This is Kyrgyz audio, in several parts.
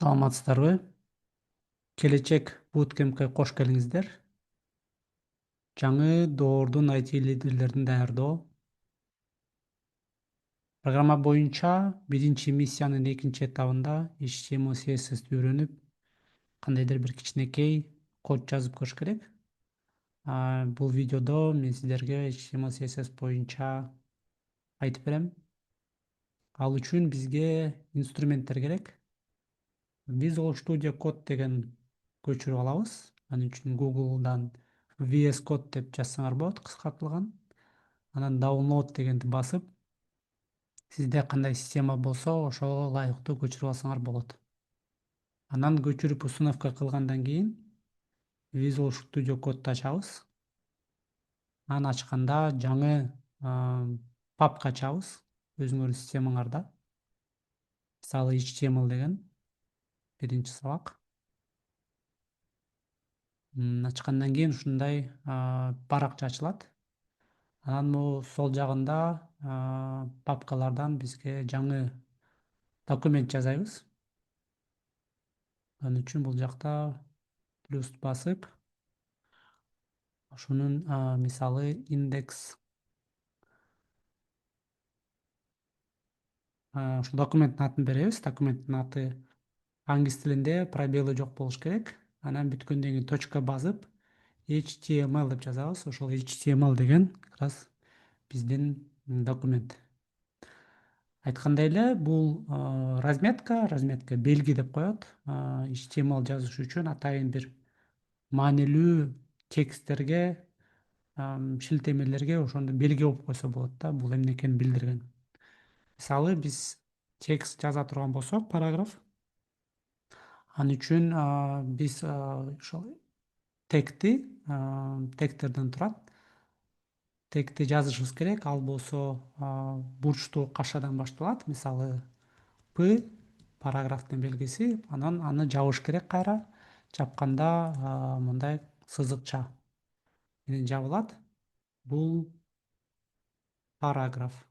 Саламатсыздарбы? Келечек буткемпке кош келиңиздер. Жаңы доордун IT лидерлерин даярдоо. Программа боюнча биринчи миссиянын экинчи этабында HTML, CSS'ти үйрөнүп, кандайдыр бир кичинекей код жазып көрүш керек. Бул видеодо мен сиздерге HTML, CSS боюнча айтып берем. Ал үчүн бизге инструменттер керек. Visual Studio Code деген көчүрүп алабыз. Анын үчүн Google'дан VS Code деп жазсаңар болот, кыскартылган. Анан download дегенди басып, сизде кандай система болсо, ошого ылайыктуу көчүрүп алсаңар болот. Анан көчүрүп установка кылгандан кийин Visual Studio Code'ду ачабыз. Аны ачканда жаңы папка ачабыз өзүңөрдүн системаңарда. Мисалы HTML деген биринчи сабак. Ачкандан кийин ушундай баракча ачылат. Анан могу сол жагында папкалардан бизге жаңы документ жасайбыз. Анын үчүн бул жакта плюс басып, ошонун мисалы индекс ушул документтин атын беребиз. Документтин аты англис тилинде пробелы жок болуш керек. Анан бүткөндөн кийин точка басып HTML деп жазабыз. Ошол HTML деген как раз биздин документ. Айткандай эле, бул разметка белги деп коет. HTML жазыш үчүн атайын бир маанилүү тексттерге, шилтемелерге ошондо белги болуп койсо болот да, бул эмне экенин билдирген. Мисалы, биз текст жаза турган болсок, параграф, аны үчүн биз ошол тегтерден турат. Тегти жазышыбыз керек. Ал болсо бурчтуу кашадан башталат. Мисалы, P параграфтын белгиси, анан аны жабыш керек кайра. Жапканда мындай сызыкча менен жабылат. Бул параграф.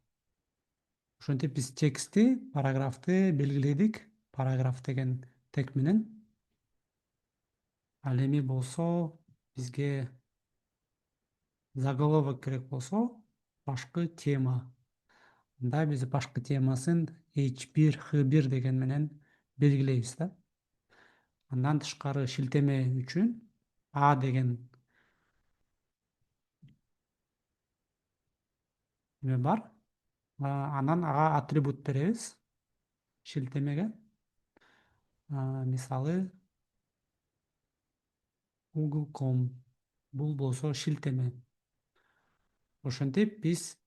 Ошентип биз текстти, параграфты белгиледик. Параграф деген тег менен. Ал эми болсо бизге заголовок керек болсо, башкы тема. Анда биз башкы темасын H1, H1 деген менен белгилейбиз да. Андан тышкары шилтеме үчүн A деген эме бар. Анан ага атрибут беребиз шилтемеге. Мисалы Google.com. Бул болсо шилтеме. Ошентип биз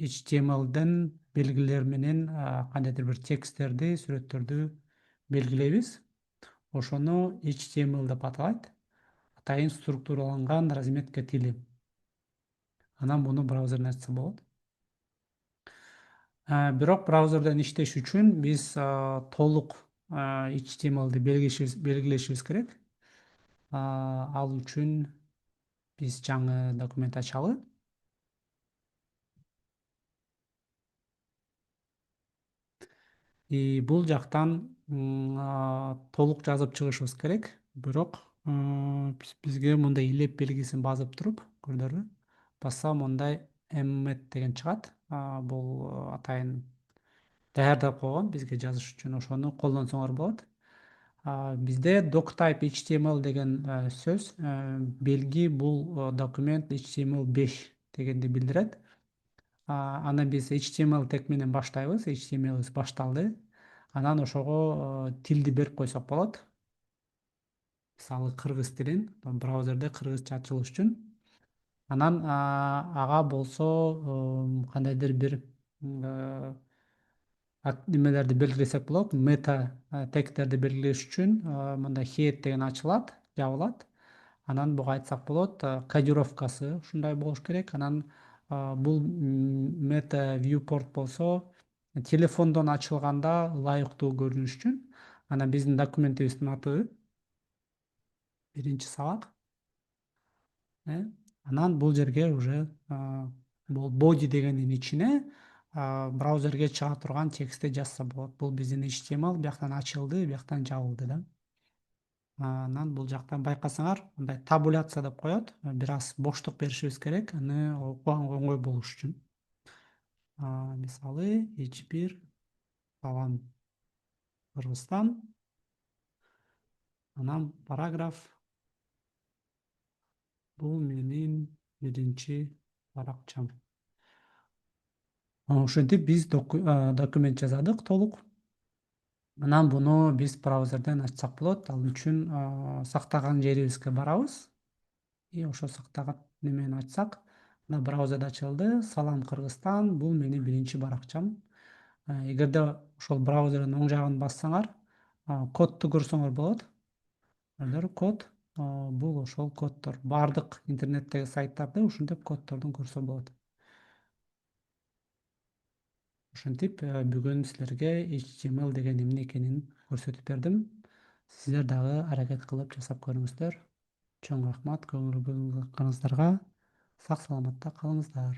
HTML'ден белгилер менен кандайдыр бир тексттерди, сүрөттөрдү белгилейбиз. Ошону HTML деп аталат. Атайын структураланган разметка тили. Анан буну браузерден ачса болот. Бирок браузерден иштеш үчүн биз толук HTML'ди белгилешибиз керек. Ал үчүн биз жаңы документ ачалы. Бул жактан толук жазып чыгышыбыз керек. Бирок бизге мындай илеп белгисин басып туруп, көрдүңөрбү? Бассам мындай emmet деген чыгат. Бул атайын даярдап койгон бизге жазыш үчүн, ошону колдонсоңор болот. Бизде doctype HTML деген сөз, белги бул документ HTML5 дегенди билдирет. Аны биз HTML тег менен баштайбыз. HTML башталды. Анан ошого тилди берип койсок болот. Мисалы кыргыз тилин, браузерде кыргызча ачылыш үчүн. Анан ага болсо кандайдыр бир немелерди белгилесек болот. Мета тегтерди белгилеш үчүн мындай head деген ачылат, жабылат. Анан буга айтсак болот, кодировкасы ушундай болуш керек. Анан бул meta viewport болсо телефондон ачылганда ылайыктуу көрүнүш үчүн. Анан биздин документибиздин аты биринчи сабак. Анан бул жерге уже бул body дегендин ичине браузерге чыга турган текстти жазса болот. Бул биздин HTML бияктан ачылды, бияктан жабылды да. Анан бул жактан байкасаңар, мындай табуляция деп коет. Бир аз боштук беришибиз керек, аны окуганга оңой болуш үчүн. Мисалы, H1 салам Кыргызстан. Анан параграф. Бул менин биринчи баракчам. Ошентип биз документ жазадык толук. Анан буну биз браузерден ачсак болот. Ал үчүн сактаган жерибизге барабыз. И ошо сактаган немени ачсак, мына браузерде ачылды. Салам Кыргызстан, бул менин биринчи баракчам. Эгерде ошол браузердин оң жагын бассаңар, кодду көрсөңөр болот. Код, бул ошол коддор. Бардык интернеттеги сайттарды ушинтип коддордун көрсө болот. Ошентип бүгүн силерге HTML деген эмне экенин көрсөтүп бердим. Сиздер дагы аракет кылып жасап көрүңүздөр. Чоң рахмат көңүл бурганыңыздарга. Сак саламатта калыңыздар.